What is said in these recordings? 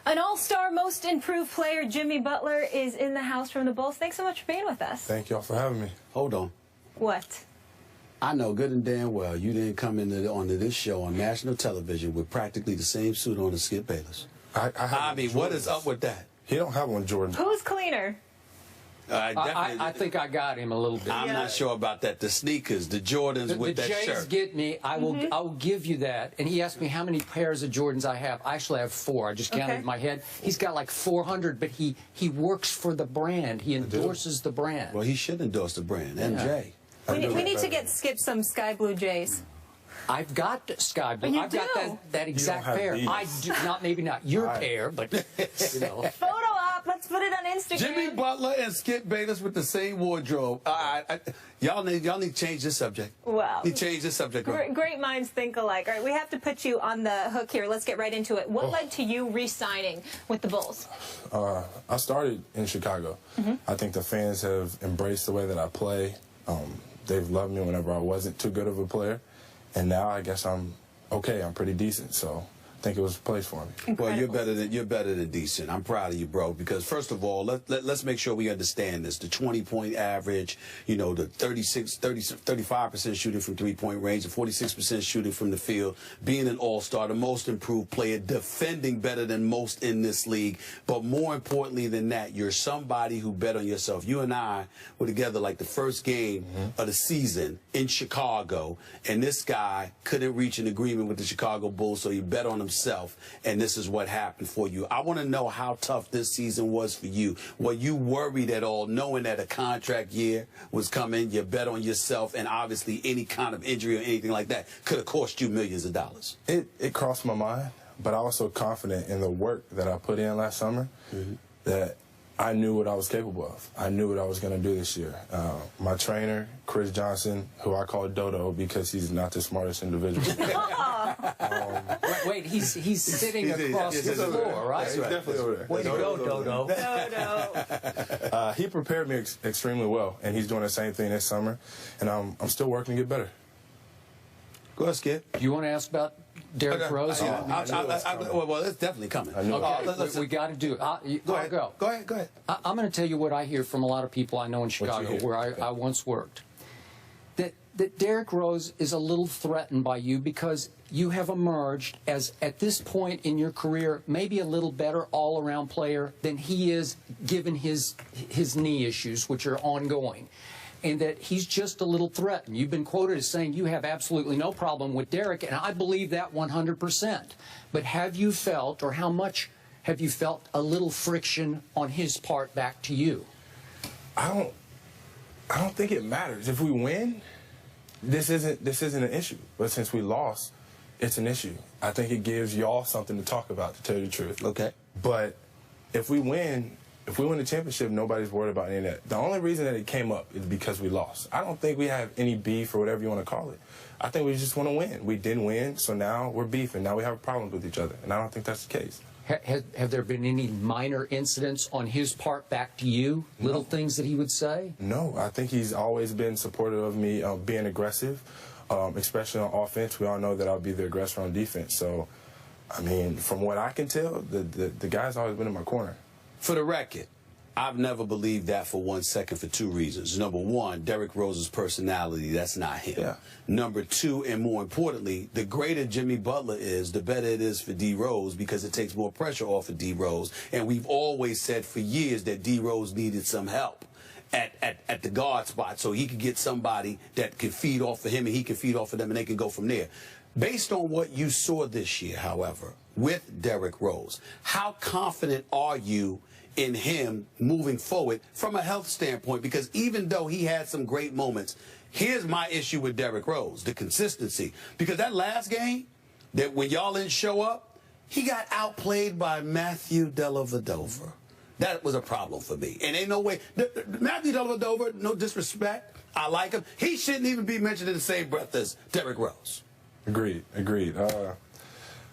An all-star most improved player, Jimmy Butler, is in the house from the Bulls. Thanks so much for being with us. Thank y'all for having me. Hold on. What? I know good and damn well you didn't come onto this show on national television with practically the same suit on as Skip Bayless. I mean, what is up with that? He don't have one, Jordan. Who's cleaner? I think I got him a little bit. I'm not sure about that. The sneakers, the Jordans with that Jays shirt. Get me. I will give you that. And he asked me how many pairs of Jordans I have. I actually have 4. I just counted in my head. He's got like 400, but he works for the brand. He endorses the brand. Well, he should endorse the brand. MJ. We need to get Skip some sky blue Jays. I've got sky blue. I've got that exact pair. These. I do not, maybe not your pair, but you know. Photo op. Let's put it on Instagram. Jimmy Butler and Skip Bayless with the same wardrobe. Y'all need to change this subject. Wow. You change this subject. Great minds think alike. All right, we have to put you on the hook here. Let's get right into it. What led to you re-signing with the Bulls? I started in Chicago. I think the fans have embraced the way that I play. They've loved me whenever I wasn't too good of a player. And now I guess I'm okay. I'm pretty decent. So I think it was a place for me. Incredible. Well, you're better than decent. I'm proud of you, bro. Because first of all, let's make sure we understand this. The 20-point average, you know, the 35% shooting from three-point range, the 46% shooting from the field, being an all-star, the most improved player, defending better than most in this league. But more importantly than that, you're somebody who bet on yourself. You and I were together like the first game of the season in Chicago, and this guy couldn't reach an agreement with the Chicago Bulls, so he bet on himself, and this is what happened for you. I want to know how tough this season was for you. Were you worried at all, knowing that a contract year was coming, you bet on yourself, and obviously any kind of injury or anything like that could have cost you millions of dollars? It crossed my mind, but I was so confident in the work that I put in last summer that I knew what I was capable of. I knew what I was going to do this year. My trainer, Chris Johnson, who I call Dodo because he's not the smartest individual. Wait, he's sitting across the floor, right? He's definitely over there. Way to go, Dodo. Dodo. He prepared me extremely well, and he's doing the same thing this summer, and I'm still working to get better. Go ahead, Skip. Do you want to ask about Derrick Rose? Well, it's definitely coming. Okay, we got to do it. Go ahead. I'm going to tell you what I hear from a lot of people I know in Chicago, where I once worked. That Derrick Rose is a little threatened by you because you have emerged as, at this point in your career, maybe a little better all-around player than he is, given his knee issues, which are ongoing. And that he's just a little threatened. You've been quoted as saying you have absolutely no problem with Derrick, and I believe that 100%. But have you felt, or how much have you felt, a little friction on his part back to you? I don't think it matters. If we win, this isn't an issue. But since we lost, it's an issue. I think it gives y'all something to talk about, to tell you the truth. Okay. But if we win the championship, nobody's worried about any of that. The only reason that it came up is because we lost. I don't think we have any beef or whatever you want to call it. I think we just want to win. We didn't win, so now we're beefing. Now we have problems with each other, and I don't think that's the case. Have there been any minor incidents on his part back to you? No. Little things that he would say? No, I think he's always been supportive of me being aggressive, especially on offense. We all know that I'll be the aggressor on defense. So, I mean, from what I can tell, the guy's always been in my corner. For the record, I've never believed that for 1 second for 2 reasons. Number one, Derrick Rose's personality, that's not him. Yeah. Number 2, and more importantly, the greater Jimmy Butler is, the better it is for D. Rose because it takes more pressure off of D. Rose. And we've always said for years that D. Rose needed some help at the guard spot so he could get somebody that could feed off of him and he can feed off of them and they can go from there. Based on what you saw this year, however, with Derrick Rose, how confident are you in him moving forward from a health standpoint? Because even though he had some great moments, here's my issue with Derrick Rose, the consistency. Because that last game, that when y'all didn't show up, he got outplayed by Matthew Dellavedova. That was a problem for me. And ain't no way. Matthew Dellavedova, no disrespect, I like him. He shouldn't even be mentioned in the same breath as Derrick Rose. Agreed. I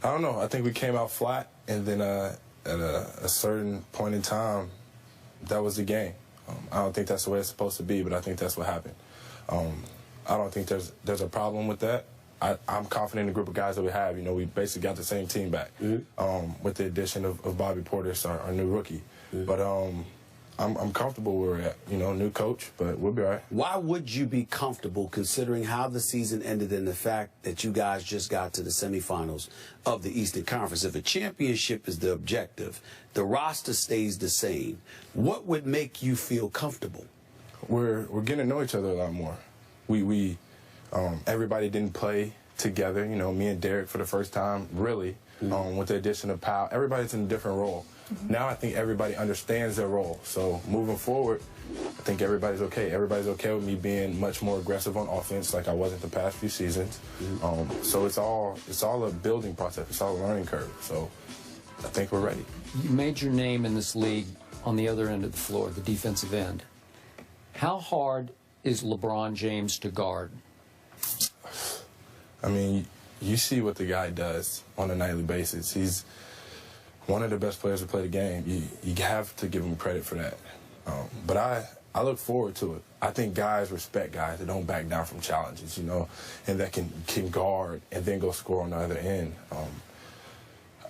don't know. I think we came out flat, and then at a certain point in time, that was the game. I don't think that's the way it's supposed to be, but I think that's what happened. I don't think there's a problem with that. I'm confident in the group of guys that we have. You know, we basically got the same team back with the addition of Bobby Portis, our new rookie. But I'm comfortable where we're at. You know, new coach, but we'll be all right. Why would you be comfortable considering how the season ended and the fact that you guys just got to the semifinals of the Eastern Conference? If a championship is the objective, the roster stays the same. What would make you feel comfortable? We're getting to know each other a lot more. We everybody didn't play together. You know, me and Derek for the first time, really, with the addition of Powell. Everybody's in a different role. Now I think everybody understands their role. So moving forward, I think everybody's okay. Everybody's okay with me being much more aggressive on offense like I wasn't the past few seasons. So it's all a building process. It's all a learning curve. So I think we're ready. You made your name in this league on the other end of the floor, the defensive end. How hard is LeBron James to guard? I mean, you see what the guy does on a nightly basis. He's one of the best players to play the game. You have to give him credit for that. But I look forward to it. I think guys respect guys that don't back down from challenges, you know, and that can guard and then go score on the other end.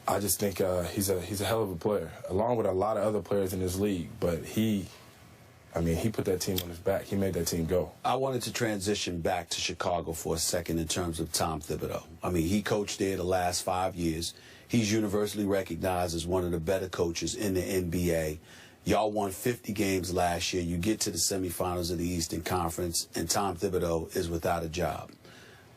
I just think he's a hell of a player, along with a lot of other players in this league. But he put that team on his back. He made that team go. I wanted to transition back to Chicago for a second in terms of Tom Thibodeau. I mean, he coached there the last 5 years. He's universally recognized as one of the better coaches in the NBA. Y'all won 50 games last year. You get to the semifinals of the Eastern Conference, and Tom Thibodeau is without a job.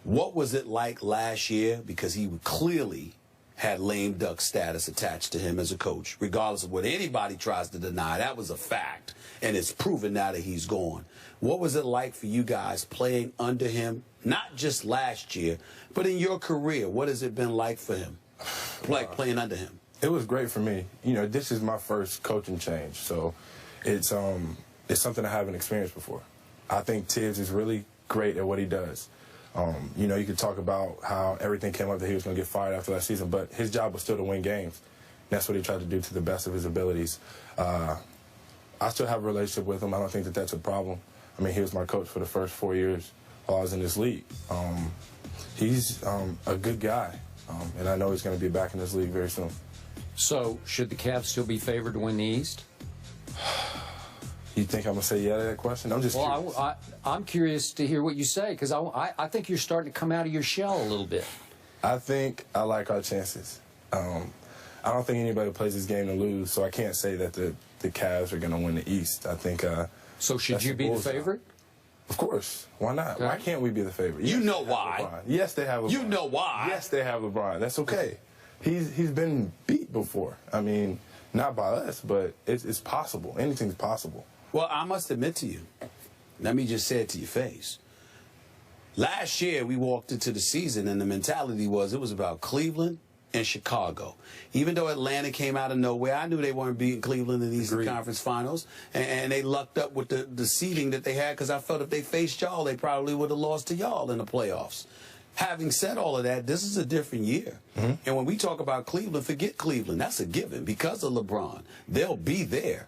What was it like last year? Because he clearly had lame duck status attached to him as a coach, regardless of what anybody tries to deny. That was a fact, and it's proven now that he's gone. What was it like for you guys playing under him, not just last year, but in your career? What has it been like for him, playing under him? It was great for me. You know, this is my first coaching change, so it's something I haven't experienced before. I think Tibbs is really great at what he does. You know, you could talk about how everything came up that he was going to get fired after last season, but his job was still to win games. That's what he tried to do to the best of his abilities. I still have a relationship with him. I don't think that that's a problem. I mean, he was my coach for the first 4 years while I was in this league. He's a good guy, and I know he's going to be back in this league very soon. So, should the Cavs still be favored to win the East? You think I'm going to say yeah to that question? I'm just curious. I'm curious to hear what you say, because I think you're starting to come out of your shell a little bit. I think I like our chances. I don't think anybody plays this game to lose, so I can't say that the Cavs are going to win the East. I think so should you be the favorite? Of course. Why not? Okay. Why can't we be the favorite? You know why. LeBron. Yes, they have LeBron. You know why. Yes, they have LeBron. That's okay. He's been beat before. I mean, not by us, but it's possible. Anything's possible. Well, I must admit to you, let me just say it to your face. Last year, we walked into the season, and the mentality was it was about Cleveland and Chicago. Even though Atlanta came out of nowhere, I knew they weren't beating Cleveland in the Eastern Conference Finals, and they lucked up with the seeding that they had, because I felt if they faced y'all, they probably would have lost to y'all in the playoffs. Having said all of that, this is a different year. And when we talk about Cleveland, forget Cleveland. That's a given. Because of LeBron, they'll be there.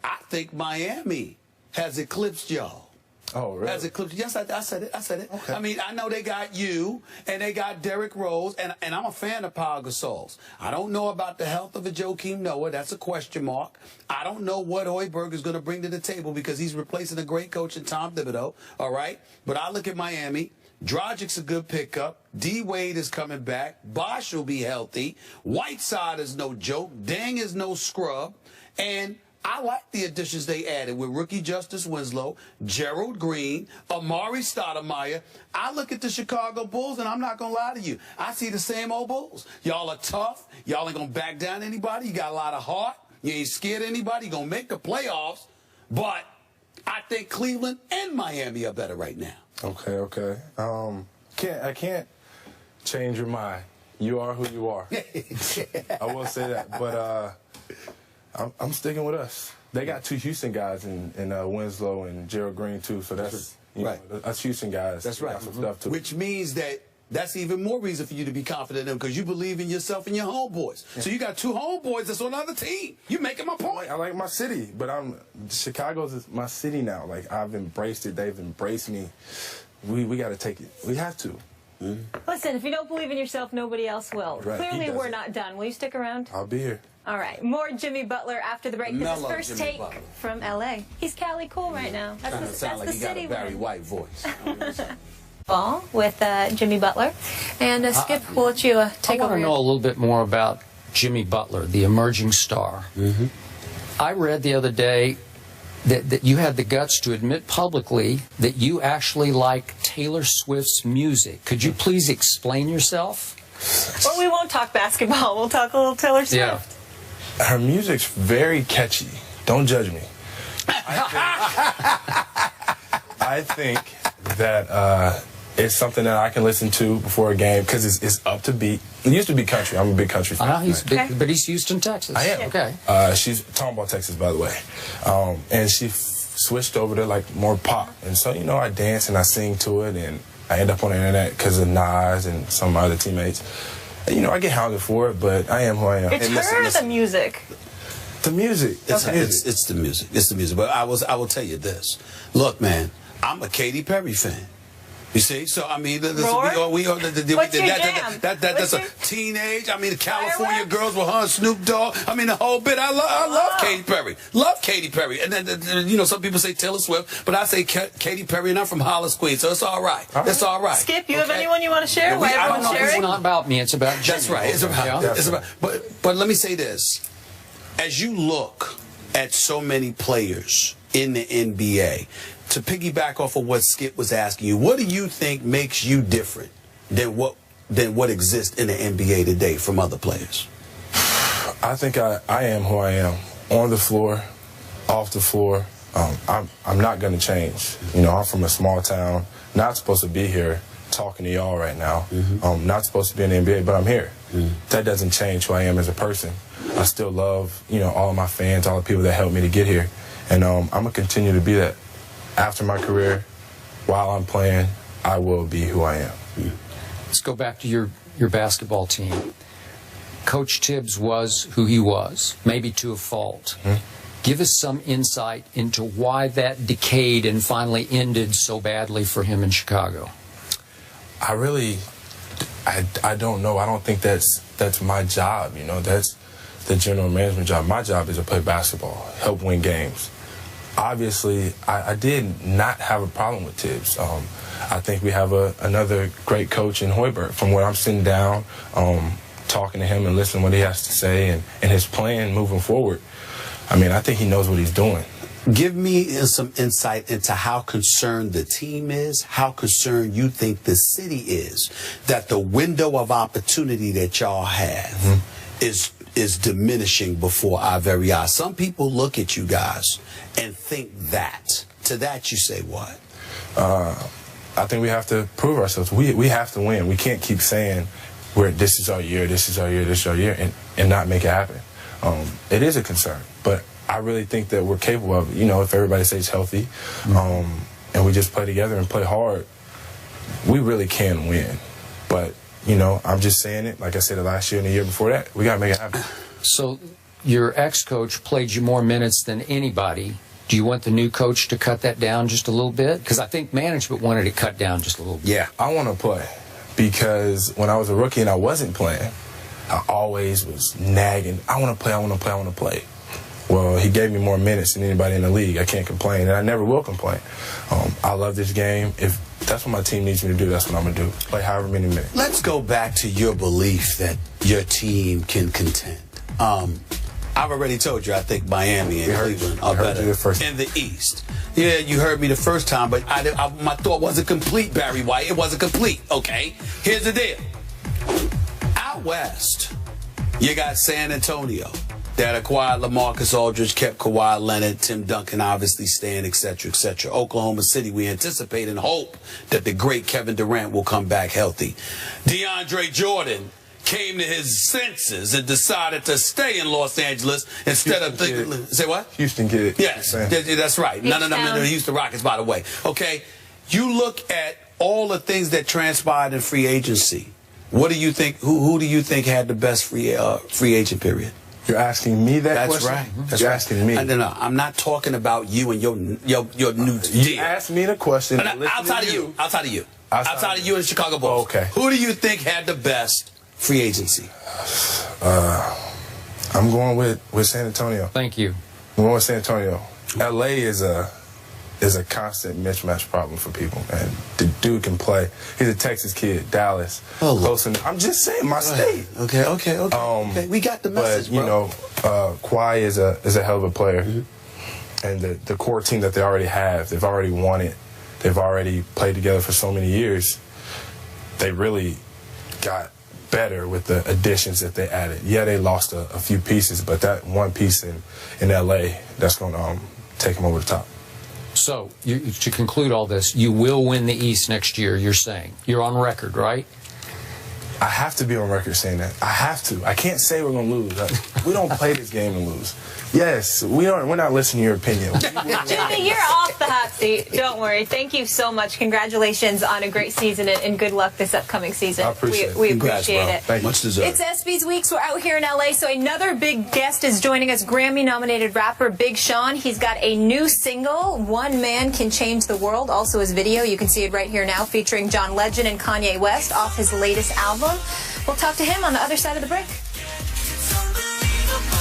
I think Miami has eclipsed y'all. Oh, really? Has eclipsed. Yes, I said it. I said it. Okay. I mean, I know they got you, and they got Derrick Rose, and I'm a fan of Pau Gasol's. I don't know about the health of a Joakim Noah. That's a question mark. I don't know what Hoiberg is going to bring to the table, because he's replacing a great coach in Tom Thibodeau, all right? But I look at Miami. Dragic's a good pickup. D-Wade is coming back. Bosh will be healthy. Whiteside is no joke. Deng is no scrub. And I like the additions they added with rookie Justice Winslow, Gerald Green, Amari Stoudemire. I look at the Chicago Bulls, and I'm not going to lie to you. I see the same old Bulls. Y'all are tough. Y'all ain't going to back down anybody. You got a lot of heart. You ain't scared of anybody. You're going to make the playoffs. But I think Cleveland and Miami are better right now. Okay. I can't change your mind. You are who you are. I will say that, but I'm sticking with us. They got two Houston guys in Winslow and Gerald Green too, so that's right. Us Houston guys. That's right. Got some stuff too. Which means that's even more reason for you to be confident in them, because you believe in yourself and your homeboys. Yeah. So you got two homeboys that's on another team. You making my point. I like my city, but Chicago's my city now. Like, I've embraced it. They've embraced me. We got to take it. We have to. Listen, if you don't believe in yourself, nobody else will. Right, Clearly, we're not done. Will you stick around? I'll be here. All right. More Jimmy Butler after the break. This is Mellow First Jimmy Take Butler. from L.A. He's Cali cool right now. That's Kind the, of sound that's like the he got city a Barry we're in. White voice. Ball with Jimmy Butler. And Skip, we'll let you take I over. want to know a little bit more about Jimmy Butler, the emerging star. I read the other day that you had the guts to admit publicly that you actually like Taylor Swift's music. Could you please explain yourself? Well, we won't talk basketball. We'll talk a little Taylor Swift. Yeah. Her music's very catchy. Don't judge me. I think that it's something that I can listen to before a game because it's up to beat. It used to be country. I'm a big country fan. He's big, but he's Houston, Texas. I am. Okay. She's talking about Texas, by the way. And she switched over to like more pop. And so, I dance and I sing to it, and I end up on the internet because of Nas and some of my other teammates. And, I get hounded for it, but I am who I am. It's her or the music? The music. It's the music. It's the music. But I will tell you this. Look, man, I'm a Katy Perry fan. You see? So, I mean, What's your jam? That's a teenage. I mean, the California girls with her and Snoop Dogg. I mean, the whole bit. I love Katy Perry. Love Katy Perry. And then, some people say Taylor Swift, but I say Katy Perry, and I'm from Hollis, Queens, so it's all right. It's all right. Skip, you have anyone you want to share? Yeah, I don't know. It's not about me. It's about Jimmy. That's right. It's about. But let me say this. As you look at so many players in the NBA, to piggyback off of what Skip was asking you, what do you think makes you different than what exists in the NBA today from other players? I think I am who I am. On the floor, off the floor, I'm not going to change. I'm from a small town, not supposed to be here talking to y'all right now. Not supposed to be in the NBA, but I'm here. That doesn't change who I am as a person. I still love, all of my fans, all the people that helped me to get here. And I'm going to continue to be that. After my career, while I'm playing, I will be who I am. Let's go back to your basketball team. Coach Tibbs was who he was, maybe to a fault. Give us some insight into why that decayed and finally ended so badly for him in Chicago. I don't know. I don't think that's my job. That's the general management job. My job is to play basketball, help win games. Obviously, I did not have a problem with Tibbs. I think we have another great coach in Hoiberg. From where I'm sitting down, talking to him and listening to what he has to say and his plan moving forward, I think he knows what he's doing. Give me some insight into how concerned the team is, how concerned you think the city is, that the window of opportunity that y'all have is diminishing before our very eyes. Some people look at you guys and think that. To that you say what? I think we have to prove ourselves. We have to win. We can't keep saying this is our year, this is our year, this is our year, and not make it happen. It is a concern, but I really think that we're capable of it. If everybody stays healthy and we just play together and play hard, we really can win. But, I'm just saying it. Like I said, last year and the year before that, we got to make it happen. So your ex-coach played you more minutes than anybody. Do you want the new coach to cut that down just a little bit? Because I think management wanted it cut down just a little bit. Yeah, I want to play because when I was a rookie and I wasn't playing, I always was nagging, I want to play, I want to play, I want to play. Well, he gave me more minutes than anybody in the league. I can't complain, and I never will complain. I love this game. If that's what my team needs me to do, that's what I'm going to do. Play however many minutes. Let's go back to your belief that your team can contend. I've already told you I think Miami and Cleveland are better in the East. Yeah, you heard me the first time, but my thought wasn't complete, Barry White. It wasn't complete, okay? Here's the deal. Out West, you got San Antonio that acquired LaMarcus Aldridge, kept Kawhi Leonard, Tim Duncan obviously staying, etc., etc. Oklahoma City, we anticipate and hope that the great Kevin Durant will come back healthy. DeAndre Jordan came to his senses and decided to stay in Los Angeles instead of thinking. Say what? Houston kid. Yes, that's right. No, Houston Rockets, by the way. Okay, you look at all the things that transpired in free agency. What do you think? Who do you think had the best free agent period? You're asking me that question? That's right. That's You're right. asking me. No, I'm not talking about you and your new deal. You asked me the question. Outside of you. Outside of you and the Chicago Bulls. Okay. Who do you think had the best free agency? I'm going with San Antonio. Thank you. I'm going with San Antonio. LA is a constant mismatch problem for people, man. The dude can play. He's a Texas kid, Dallas. Oh, close enough. I'm just saying, my state. Okay. We got the message, but, you know, Kawhi is a hell of a player. Mm-hmm. And the core team that they already have, they've already won it. They've already played together for so many years. They really got better with the additions that they added. Yeah, they lost a few pieces, but that one piece in LA, that's going to take them over the top. So, to conclude all this, you will win the East next year, you're saying. You're on record, right? I have to be on record saying that. I have to. I can't say we're going to lose. We don't play this game to lose. Yes, we're not listening to your opinion. Jimmy, you're off the hot seat. Don't worry. Thank you so much. Congratulations on a great season and good luck this upcoming season. I appreciate it. We Congrats, appreciate bro. it. Thank you. Much deserved. It's ESPY's Weeks. We're out here in LA, so another big guest is joining us, Grammy-nominated rapper Big Sean. He's got a new single, One Man Can Change the World, also his video. You can see it right here now, featuring John Legend and Kanye West off his latest album. We'll talk to him on the other side of the break.